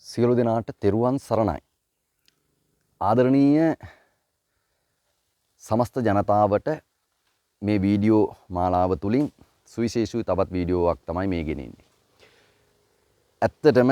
සියලු දෙනාට තෙරුවන් සරණයි. ආදරණීය සමස්ත ජනතාවට මේ වීඩියෝ මාලාව තුලින් සුවිශේෂී තවත් වීඩියෝවක් තමයි මේ ගෙනෙන්නේ. ඇත්තටම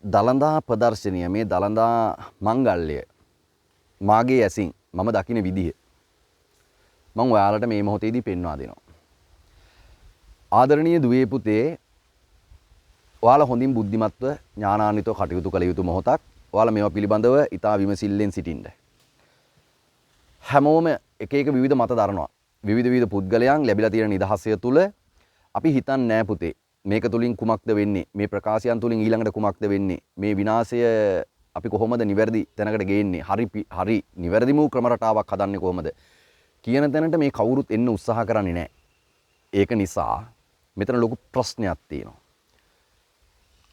දලඳා ප්‍රදර්ශනීය මේ දලඳා මංගල්‍ය මාගේ ඇසින් මම දකින විදිහ මම ඔයාලට මේ මොහොතේදී පෙන්වා දෙනවා. ආදරණීය දුවේ පුතේ, ඔයාලා හොඳින් බුද්ධිමත්ව ඥානාන්විතව කටයුතු කළ යුතු මොහොතක්. ඔයාලා මේවා පිළිබඳව ඉතා විමසිල්ලෙන් සිටින්න. හැමෝම එක එක විවිධ මත දරනවා. විවිධ පුද්ගලයන් ලැබිලා තියෙන නිදහසය තුල අපි හිතන්නේ නෑ පුතේ මේක තුලින් කුමක්ද වෙන්නේ, මේ ප්‍රකාශයන් තුලින් ඊළඟට කුමක්ද වෙන්නේ, මේ විනාශය අපි කොහොමද නිවැරදි තැනකට ගේන්නේ, හරි නිවැරදිම ක්‍රම රටාවක් හදන්නේ කොහොමද කියන තැනට මේ කවුරුත් එන්න උත්සාහ කරන්නේ නෑ. ඒක නිසා මෙතන ලොකු ප්‍රශ්නයක් තියෙනවා.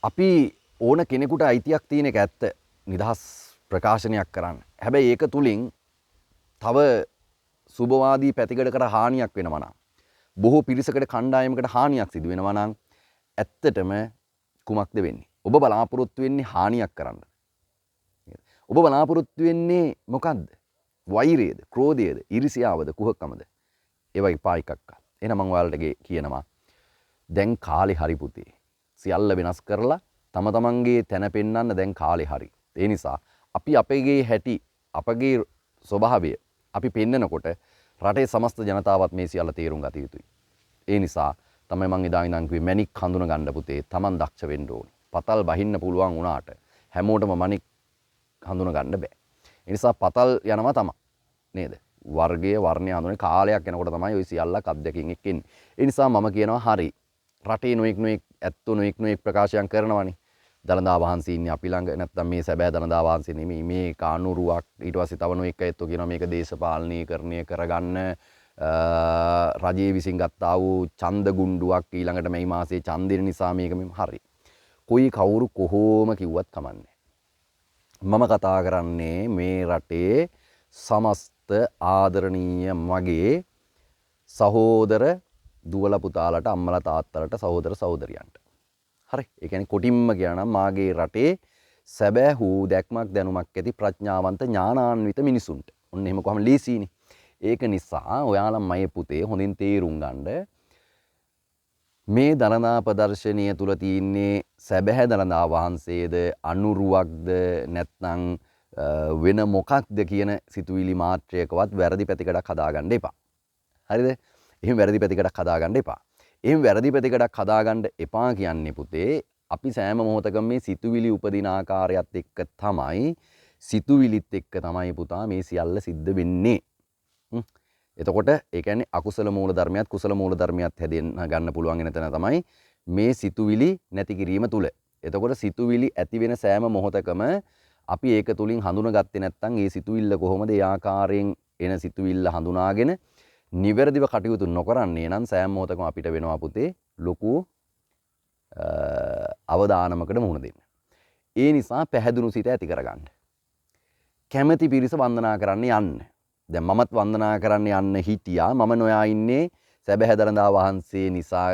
අපි ඕන කෙනෙකුට අයිතියක් තියෙන එක ඇත්ත, නිදහස් ප්‍රකාශනයක් කරන්න. හැබැයි ඒක තුලින් තව සුබවාදී පැතිකඩකට හානියක් වෙනවා නම්, බොහෝ පිරිසකට කණ්ඩායමකට හානියක් සිදු වෙනවා නම් ඇත්තටම කුමක්ද වෙන්නේ? ඔබ බලාපොරොත්තු වෙන්නේ හානියක් කරන්න. ඔබ බලාපොරොත්තු වෙන්නේ මොකද්ද? වෛරයද, ක්‍රෝධයද, ඊර්ෂ්‍යාවද, කුහකමද? ඒවා එපා එකක්. එහෙනම් මම ඔයාලට කියනවා දැන් කාලේ හරි පුතේ. සියල්ල වෙනස් කරලා තම තමන්ගේ තැන පෙන්වන්න දැන් කාලේ හරි. ඒ නිසා අපි අපගේ හැටි, අපගේ ස්වභාවය අපි පෙන්නකොට රටේ සමස්ත ජනතාවත් මේ සියල්ල තේරුම් ගත යුතුයි. ඒ නිසා තමයි මම එදා ඉඳන් කිව්වේ මැණික් හඳුන ගන්න පුතේ තමන් දක්ෂ වෙන්න ඕනේ. පතල් බහින්න පුළුවන් වුණාට හැමෝටම මැණික් හඳුන ගන්න බෑ. ඒ නිසා පතල් යනවා තමයි. නේද? වර්ගයේ වර්ණය හඳුනන කාලයක් යනකොට තමයි ওই සියල්ලක් අත්දැකීම් එක්ක එන්නේ. ඒ නිසා මම කියනවා හරි. රටේ නොඑක් ඇත්තෝ නොඑක් ප්‍රකාශයන් කරනවානේ. දළදා වහන්සේ ඉන්නේ අපි ළඟ, නැත්නම් මේ සැබෑ දළදා වහන්සේ නෙමෙයි, මේ කානුරුවක්. ඊට පස්සේ තව නොඑක් ඇත්තෝ කියනවා මේක දේශපාලනීකරණය කරගන්න රජයේ විසින් ගත්තා වූ ඡන්ද ගුණ්ඩුවක්, ඊළඟට මේ මාසේ ඡන්දෙ නිසා මේක මෙහෙම. හරි. කොයි කවුරු කොහොම කිව්වත් කමන්නේ. මම කතා කරන්නේ මේ රටේ සමස්ත ආදරණීය මගේ සහෝදර දුවල පුතාලට, අම්මලා තාත්තලට, සහෝදර සහෝදරියන්ට. හරි. ඒ කියන්නේ කොටින්ම කියනනම් මාගේ රටේ සැබෑ හූ දැක්මක් දැනුමක් ඇති ප්‍රඥාවන්ත ඥානාන්විත මිනිසුන්ට. ඔන්න එහෙම කොහම ලීසීනේ. ඒක නිසා ඔයාලා මගේ පුතේ හොඳින් තේරුම් ගන්න මේ දළදා ප්‍රදර්ශනීය තුල තියෙන්නේ සැබෑ දළදා වහන්සේද, අනුරුවක්ද, නැත්නම් වෙන මොකක්ද කියන සිතුවිලි මාත්‍රයකවත් වැරදි පැතිකඩක් හදාගන්න එපා. හරිද? එහෙම වැරදි පැතිකඩක් හදාගන්න එපා. එහෙම වැරදි පැතිකඩක් හදාගන්න එපා කියන්නේ පුතේ අපි සෑම මොහොතකම මේ සිතුවිලි උපදින ආකාරයත් එක්ක තමයි, සිතුවිලිත් එක්ක තමයි පුතා මේ සියල්ල සිද්ධ වෙන්නේ. එතකොට ඒ කියන්නේ අකුසල මූල ධර්මයක් කුසල මූල ධර්මයක් හැදෙන්න ගන්න පුළුවන් වෙන තැන තමයි මේ සිතුවිලි නැති කිරීම තුල. එතකොට සිතුවිලි ඇති වෙන සෑම මොහොතකම අපි ඒක තුලින් හඳුනගත්තේ නැත්නම් ඒ සිතුවිල්ල කොහොමද ඒ ආකාරයෙන් එන සිතුවිල්ල හඳුනාගෙන නිවැරදිව කටයුතු නොකරන්නේ නම් සෑම මොහොතකම අපිට වෙනවා පුතේ ලොකු අවදානමකට මුහුණ දෙන්න. ඒ නිසා පැහැදුණු සිත ඇති කරගන්න. කැමැති පිරිස වන්දනා කරන්න යන්න. දැන් මමත් වන්දනා කරන්න යන්න හිටියා. මම නොයා ඉන්නේ සැබෑ දළදා වහන්සේ නිසා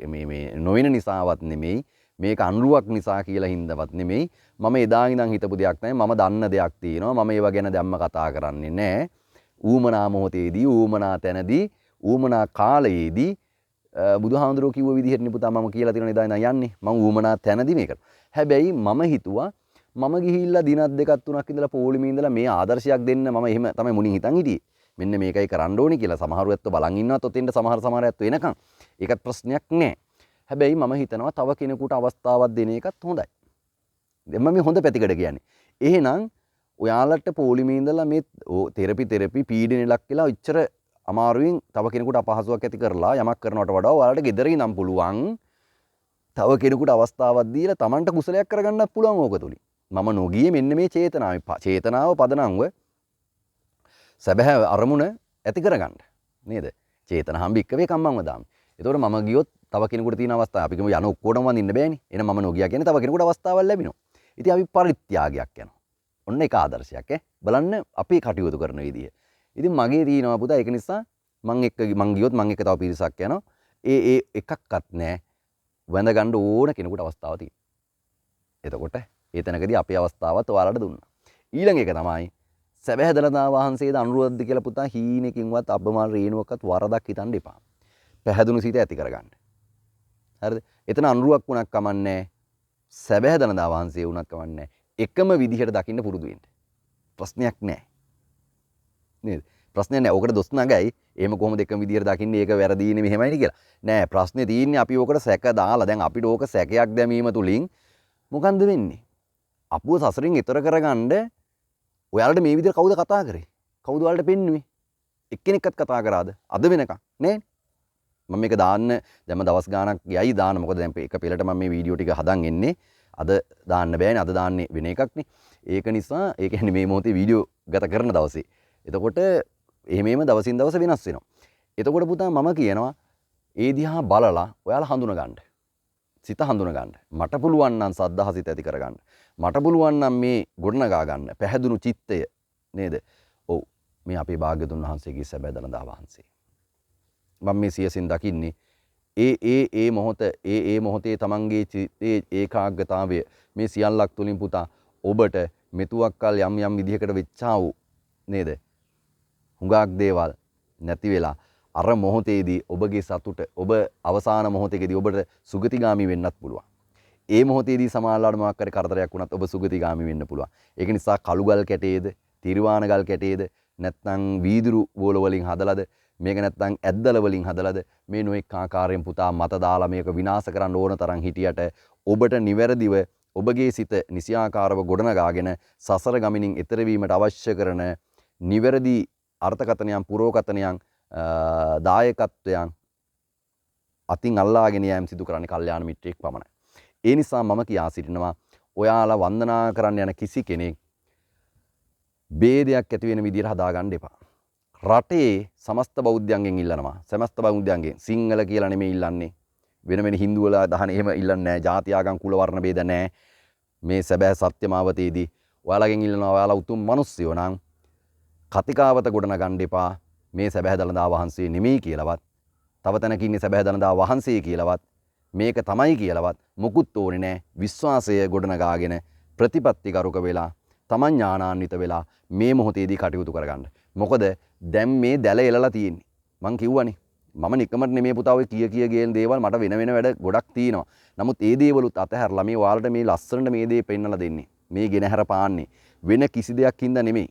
මේ නොවන නිසාවත් නෙමෙයි, මේක අනුරුවක් නිසා කියලා හින්දාවත් නෙමෙයි. මම එදා ඉඳන් හිතපු දෙයක් නැහැ. මම දන්න දෙයක් තියෙනවා. මම ඒව ගැන දැම්ම කතා කරන්නේ නැහැ. ඌමනා මොහොතේදී, ඌමනා තැනදී, ඌමනා කාලයේදී බුදුහාමුදුරුවෝ කිව්ව විදිහට පුතා මම කියලා තියෙන එදා ඉඳන් යන්නේ. මම ඌමනා තැනදී මේකට. හැබැයි මම හිතුවා මම ගිහිල්ලා දිනක් දෙකක් තුනක් ඉඳලා පොලිමේ ඉඳලා මේ ආදර්ශයක් දෙන්න මම එහෙම තමයි මුණින් හිතන් හිටියේ. මෙන්න මේකයි කරන්න ඕනේ කියලා. සමහරු ඇත්තෝ බලන් ඉන්නවත් ඔතෙන්ට සමහර ඇත්තෝ එනකන්. ඒකත් ප්‍රශ්නයක් නෑ. හැබැයි මම හිතනවා තව කෙනෙකුට අවස්ථාවක් දෙන එකත් හොඳයි. දැන් මම මේ හොඳ පැතිකඩ කියන්නේ. එහෙනම් ඔයාලට පොලිමේ ඉඳලා මේ තෙරපි පීඩන ලක් වෙලා ඉච්චර අමාරුවෙන් තව කෙනෙකුට අපහසුයක් ඇති කරලා යමක් කරනවට වඩා ඔයාලට ගෙදර ඉඳන් පුළුවන් තව කෙනෙකුට අවස්ථාවක් දීලා Tamanට කුසලයක් කරගන්නත් පුළුවන් ඕක තුලින්. මම නොගියේ මෙන්න මේ චේතනාව පදනම්ව සැබෑ අරමුණ ඇති කරගන්න. නේද? චේතනහම් බික්කවේ කම්මං වදාමි. ඒතකොට මම ගියොත් තව කෙනෙකුට තියෙන අවස්ථාව අපි කියමු යන ඔක්කොටම වඳින්න බෑනේ. එහෙනම් මම නොගියා කියන්නේ තව කෙනෙකුට අවස්ථාවක් ලැබෙනවා. ඉතින් අපි පරිත්‍යාගයක් යනවා. ඔන්න ඒක ආදර්ශයක් බලන්න අපි කටයුතු කරන විදිය. ඉතින් මගේ තියෙනවා පුතා ඒක නිසා මං ගියොත් මං එක තව පිරිසක් යනවා. ඒ එකක්වත් නැහැ. වැඳ ගන්න ඕන කෙනෙකුට අවස්ථාවක් තියෙනවා. එතකොට ඒ තැනකදී අපේ අවස්ථාවත් ඔයාලට දුන්නා. ඊළඟ එක තමයි සැබෑ දළදා වහන්සේද අනුරුවද්ද කියලා පුතා හීනකින්වත් අබ්බමාල රේණුවක්වත් වරදක් හිතන්න එපා. පැහැදුණු සිත ඇති කරගන්න. හරිද? එතන අනුරුවක් වුණක් කමන්නේ සැබෑ දළදා වහන්සේ වුණක් කමන්නේ එකම විදිහට දකින්න පුරුදු වෙන්න. ප්‍රශ්නයක් නැහැ. නේද? ප්‍රශ්නයක් නැහැ. ඔකට දොස් නගයි. එහෙම කොහොමද එකම විදිහට දකින්නේ ඒක වැරදීනේ මෙහෙමයි කියලා. නෑ ප්‍රශ්නේ තියෙන්නේ අපි ඔකට සැක දාලා දැන් අපිට ඕක සැකයක් දැමීම තුලින් මොකන්ද වෙන්නේ? අපුව සසරින් එතර කරගන්න ඔයාලට මේ විදිහට කවුද කතා කරේ? කවුද ඔයාලට පෙන්නුවේ? එක්කෙනෙක්වත් කතා කරාද? අද වෙනකන් නේ? මම මේක දාන්න දැන් දවස් ගාණක් යයි දාන්න. මොකද දැන් එක පෙළට මම මේ වීඩියෝ ටික හදන් එන්නේ. අද දාන්න බෑනේ. අද දාන්නේ වෙන එකක්නේ. ඒක නිසා ඒ කියන්නේ මේ මොහොතේ වීඩියෝ ගත කරන දවසේ. එතකොට එහෙමම දවසින් දවස වෙනස් වෙනවා. එතකොට පුතා මම කියනවා ඒ දිහා බලලා ඔයාලා හඳුන ගන්න. සිත හඳුන ගන්න. මට පුළුවන් නම් සද්ධා සිත ඇති කරගන්න. මට පුළුවන් නම් මේ ගොඩනගා ගන්න. පැහැදුණු චිත්තය නේද? ඔව්. මේ අපේ භාග්‍යතුන් වහන්සේගේ සැබෑ දළදා වහන්සේ. මම මේ සියසින් දකින්නේ ඒ මොහොතේ තමන්ගේ චිත්තේ ඒකාග්‍රතාවය මේ සියල්ලක් තුලින් පුතා ඔබට මෙතුවක්කල් යම් විදිහකට වෙච්චා වූ නේද? හුඟක් දේවල් නැති වෙලා අර මොහොතේදී ඔබගේ සතුට ඔබ අවසාන මොහොතේදී ඔබට සුගතිගාමි වෙන්නත් පුළුවන්. ඒ මොහොතේදී සමාල්ලාට මොකක් හරි කරදරයක් වුණත් ඔබ සුගතිගාමි වෙන්න පුළුවන්. ඒක නිසා කළුගල් කැටේද, තිරිවාන ගල් කැටේද, නැත්නම් වීදුරු බෝල වලින් හදලාද, මේක නැත්නම් ඇද්දල වලින් හදලාද මේ නොඑක ආකාරයෙන් පුතා මත දාලා මේක විනාශ කරන්න ඕන තරම් හිටියට ඔබට නිවැරදිව ඔබගේ සිත නිසියාකාරව ගොඩනගාගෙන සසර ගමනින් එතර වීමට අවශ්‍ය කරන නිවැරදි අර්ථකථනයන් පුරෝකථනයන් දායකත්වයන් අතින් අල්ලාගෙන යෑම සිදු කරන්නේ කල්යාණ මිත්‍රයෙක් පමණයි. ඒ නිසා මම කියා සිටිනවා ඔයාලා වන්දනා කරන්න යන කිසි කෙනෙක් ભેදයක් ඇති වෙන විදිහට හදාගන්න එපා. රටේ සමස්ත බෞද්ධයන්ගෙන් ඉල්ලනවා. සමස්ත බෞද්ධයන්ගෙන් සිංහල කියලා නෙමෙයි ඉල්ලන්නේ. වෙන හින්දු වල දහන එහෙම ඉල්ලන්නේ නැහැ. ಜಾති ආගම් කුල වර්ණ ભેද නැහැ. මේ සැබෑ සත්‍යමාවතේදී ඔයාලගෙන් ඉල්ලනවා ඔයාලා උතුම් මිනිස්සුයෝ නම් කතිකාවත ගොඩනගන්න එපා. මේ සැබෑ දළදා වහන්සේ නෙමෙයි කියලාවත් තව තැනක ඉන්නේ සැබෑ දළදා වහන්සේ කියලාවත් මේක තමයි කියලාවත් මුකුත් ඕනේ නැහැ. විශ්වාසය ගොඩනගාගෙන ප්‍රතිපත්තිකරුක වෙලා තමන් ඥානාන්විත වෙලා මේ මොහොතේදී කටයුතු කරගන්න. මොකද දැන් මේ දැල එලලා තියෙන්නේ. මං කිව්වනේ මම නිකමට නෙමේ පුතා ඔය කිය ගේන දේවල් මට වෙන වැඩ ගොඩක් තියෙනවා. නමුත් ඒ දේවලුත් අතහැරලා මේ ඔයාලට මේ ලස්සනට මේ දේ පෙන්නලා දෙන්නේ. මේ ගෙනහැර පාන්නේ වෙන කිසි දෙයක් හින්දා නෙමෙයි.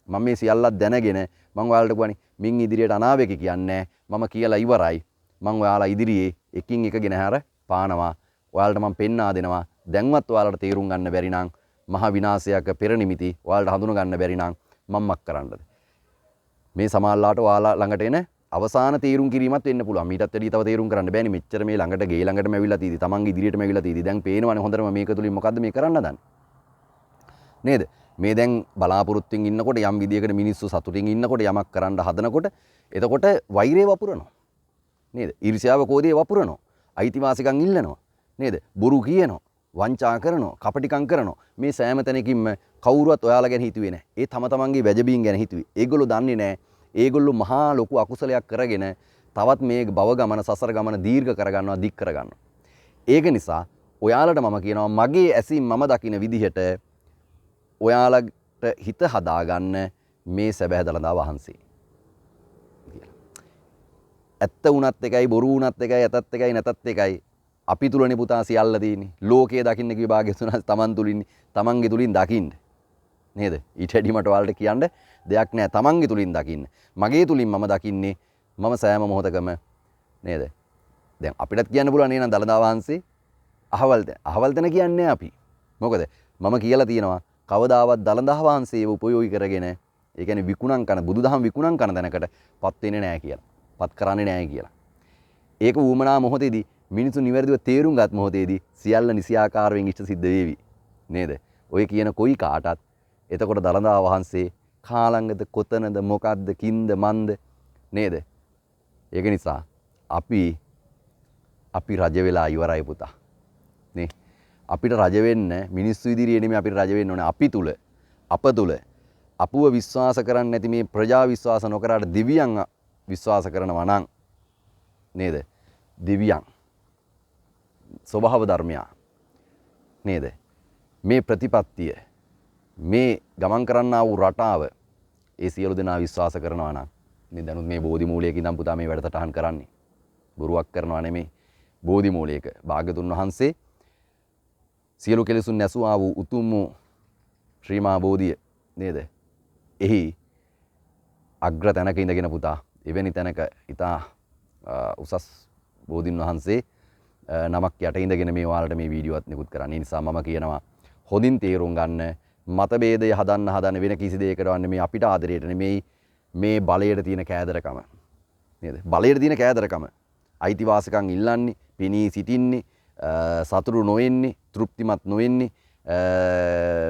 මම මේ සියල්ලක් දැනගෙන මම ඔයාලට කියවනේ මින් ඉදිරියට අනාවේක කියන්නේ මම කියලා ඉවරයි. මම ඔයාලා ඉදිරියේ එකින් එක ගෙනහැර පානවා. ඔයාලට මම පෙන්වා දෙනවා. දැන්වත් ඔයාලට තේරුම් ගන්න බැරි නම් මහා විනාශයක පෙර නිමිති ඔයාලට හඳුන ගන්න බැරි නම් මම මක් කරන්නද? මේ සමාල්ලාට ඔයාලා ළඟට එන අවසාන තීරුම් කිරීමත් වෙන්න පුළුවන්. මීටත් වැඩි තව තීරුම් කරන්න බෑනේ. මෙච්චර මේ ළඟට ගේ ළඟටම ඇවිල්ලා තීදි. තමන්ගේ ඉදිරියටම ඇවිල්ලා තීදි. දැන් පේනවනේ හොඳටම මේක තුලින් මොකද්ද මේ කරන්න හදන්නේ? නේද? මේ දැන් බලාපොරොත්තුෙන් ඉන්නකොට යම් විදියකට මිනිස්සු සතුටින් ඉන්නකොට යමක් කරන්න හදනකොට එතකොට වෛරය වපුරනවා. නේද? ඊර්ෂ්‍යාව කෝධිය වපුරනවා. අයිතිවාසිකම් ඉල්ලනවා. නේද? බොරු කියනවා. වංචා කරනවා. කපටිකම් කරනවා. මේ සෑම තැනකින්ම කවුරුවත් ඔයාලා ගැන හිතුවේ නැහැ. ඒ තම තමන්ගේ වැජබීන් ගැන හිතුවේ. ඒගොල්ලෝ දන්නේ නැහැ. ඒගොල්ලෝ මහා ලොකු අකුසලයක් කරගෙන තවත් මේ භව ගමන සසර ගමන දීර්ඝ කරගන්නවා දික් කරගන්නවා. ඒක නිසා ඔයාලට මම කියනවා මගේ ඇසින් මම දකින විදිහට ඔයාලට හිත හදාගන්න මේ සැබෑ දළදා වහන්සේ කියලා. ඇත්ත වුණත් එකයි බොරු වුණත් එකයි ඇතත් එකයි නැතත් එකයි අපි තුලනේ පුතා සියල්ල තියෙන්නේ. ලෝකයේ දකින්න කිව්ව භාග්‍යතුන් තමන් තුලින් තමන්ගේ තුලින් දකින්න. නේද? ඊට වැඩි මට ඔයාලට කියන්න දෙයක් නැහැ. තමන්ගේ තුලින් දකින්න. මගේ තුලින් මම දකින්නේ මම සෑම මොහොතකම නේද? දැන් අපිටත් කියන්න පුළුවන් නේද දළදා වහන්සේ අහවල් තැන කියන්නේ අපි. මොකද මම කියලා තියෙනවා කවදාවත් දළදා වහන්සේව උපයෝගී කරගෙන ඒ කියන්නේ විකුණම් කරන බුදුදහම විකුණම් කරන තැනකට පත් වෙන්නේ නැහැ කියලා. පත් කරන්නේ නැහැ කියලා. ඒක වුමනා මොහොතේදී මිනිසු නිවැරදිව තේරුම් ගත් මොහොතේදී සියල්ල නිසියාකාරයෙන් ඉෂ්ට සිද්ධ වේවි. නේද? ඔය කියන කොයි කාටත් එතකොට දළදා වහන්සේ කාලංගද කොතනද මොකද්ද කින්ද මන්ද නේද? ඒක නිසා අපි රජ වෙලා ඉවරයි පුතා. නේ? අපිට රජ වෙන්න මිනිස්සු ඉදිරියේ නෙමෙයි අපිට රජ වෙන්න ඕනේ අපි තුල. අප තුල අපුව විශ්වාස කරන්නේ නැති මේ ප්‍රජා විශ්වාස නොකරාට දිව්‍යයන් විශ්වාස කරනවා නම් නේද? දිව්‍යයන් ස්වභාව ධර්මයා නේද? මේ ප්‍රතිපත්තිය මේ ගමන් කරන්නා වූ රටාව ඒ සියලු දෙනා විශ්වාස කරනවා නම් මේ දැනුත් මේ බෝධි මූලයක ඉඳන් පුතා මේ වැඩසටහන් කරන්නේ බොරුවක් කරනවා නෙමෙයි. බෝධි මූලයක භාග්‍යතුන් වහන්සේ සියලු කෙලෙසුන් නැසුවා වූ උතුම් වූ ශ්‍රී මහා බෝධිය නේද? එහි අග්‍ර තැනක ඉඳගෙන පුතා එවැනි තැනක ඉතා උසස් බෝධින් වහන්සේ නමක් යට ඉඳගෙන මේ ඔයාලට මේ වීඩියෝවත් නිකුත් කරන්නේ. නිසා මම කියනවා හොඳින් තේරුම් ගන්න මතභේදය හදන්න වෙන කිසි දෙයකට වන්නේ මේ අපිට ආදරයට නෙමෙයි මේ බලයට තියෙන කෑදරකම. නේද? බලයට තියෙන කෑදරකම. අයිතිවාසිකම් ඉල්ලන්නේ, පිනී සිටින්නේ, සතුරු නොවෙන්නේ, තෘප්තිමත් නොවෙන්නේ,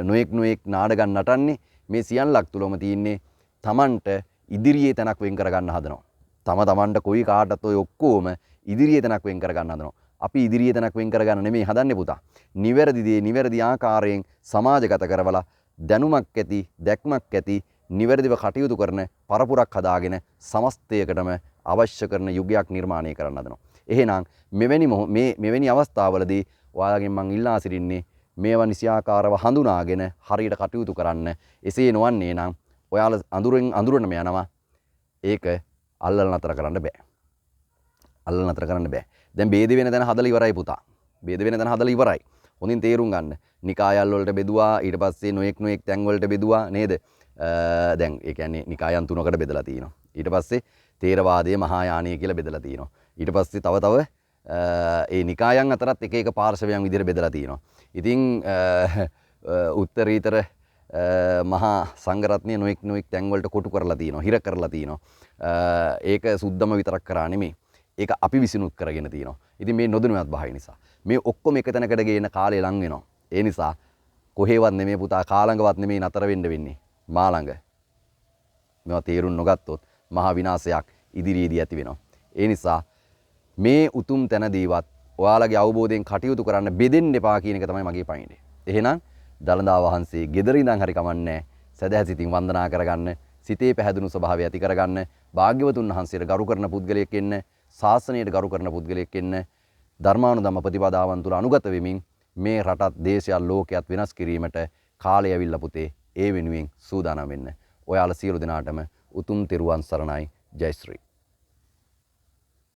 නොඑක් නාඩගම් නටන්නේ මේ සියල්ලක් තුලම තියෙන්නේ Tamanට ඉදිරියේ තැනක් වෙන් කරගන්න හදනවා. තමන්ට කොයි කාටත් ඔය ඔක්කොම ඉදිරියේ තැනක් වෙන් කරගන්න හදනවා. අපි ඉදිරියේ තැනක් වෙන් කරගන්න නෙමෙයි හදන්නේ පුතා. නිවැරදි දේ නිවැරදි ආකාරයෙන් සමාජගත කරවලා දැනුමක් ඇති, දැක්මක් ඇති, නිවැරදිව කටයුතු කරන පරපුරක් හදාගෙන සමස්තයකටම අවශ්‍ය කරන යුගයක් නිර්මාණය කරන්න හදනවා. එහෙනම් මෙවැනි අවස්ථාවලදී ඔයාලගෙන් මම ඉල්ලා සිටින්නේ මේවා නිසියාකාරව හඳුනාගෙන හරියට කටයුතු කරන්න. එසේ නොවන්නේ නම් ඔයාලා අඳුරනම යනවා. ඒක අල්ලලා නතර කරන්න බෑ. අල්ලලා නතර කරන්න බෑ. දැන් ભેද වෙන තැන හදලා ඉවරයි පුතා. ભેද වෙන තැන හදලා ඉවරයි. හොඳින් තේරුම් ගන්න. නිකායල් වලට බෙදුවා, ඊට පස්සේ නොඑක් තැන් වලට බෙදුවා නේද? දැන් ඒ කියන්නේ නිකායන් 3කට බෙදලා තියෙනවා. ඊට පස්සේ තේරවාදයේ මහායානය කියලා බෙදලා තියෙනවා. ඊට පස්සේ තව ඒ නිකායන් අතරත් එක එක පාර්ශවයන් විදිහට බෙදලා තියෙනවා. ඉතින් උත්තරීතර මහා සංඝරත්නය නොඑක් තැන් වලට කොටු කරලා තියෙනවා, හිර කරලා තියෙනවා. ඒක සුද්ධම විතරක් කරා නෙමෙයි. ඒක අපි විසිනුත් කරගෙන තියෙනවා. ඉතින් මේ නොදැනුවත් භාවය නිසා මේ ඔක්කොම එක තැනකට ගේන කාලය ලඟ වෙනවා. ඒ නිසා කොහෙවත් නෙමෙයි පුතා, කාලඟවත් නෙමෙයි නතර වෙන්න වෙන්නේ. මා ළඟ මේවා තේරුම් නොගත්තොත් මහා විනාශයක් ඉදිරියේදී ඇති වෙනවා. ඒ නිසා මේ උතුම් තැනදීවත් ඔයාලගේ අවබෝධයෙන් කටයුතු කරන්න බෙදෙන්න එපා කියන එක තමයි මගේ පණිවිඩය. එහෙනම් දළදා වහන්සේ ගෙදර ඉඳන් හරි කමන්නේ සදහැසිතින් වන්දනා කරගන්න, සිතේ පැහැදුණු ස්වභාවය ඇති කරගන්න, භාග්‍යවතුන් වහන්සේට ගරු කරන පුද්ගලයෙක් වෙන්න, ශාසනයට ගරු කරන පුද්ගලයෙක් වෙන්න, ධර්මානුධම්ම ප්‍රතිපදාවන් තුල අනුගත වෙමින් මේ රටත් දේශයත් ලෝකයත් වෙනස් කිරීමට කාලය ඇවිල්ලා පුතේ. ඒ වෙනුවෙන් සූදානම් වෙන්න. ඔයාලා සියලු දෙනාටම උතුම් තෙරුවන් සරණයි. ජය ශ්‍රී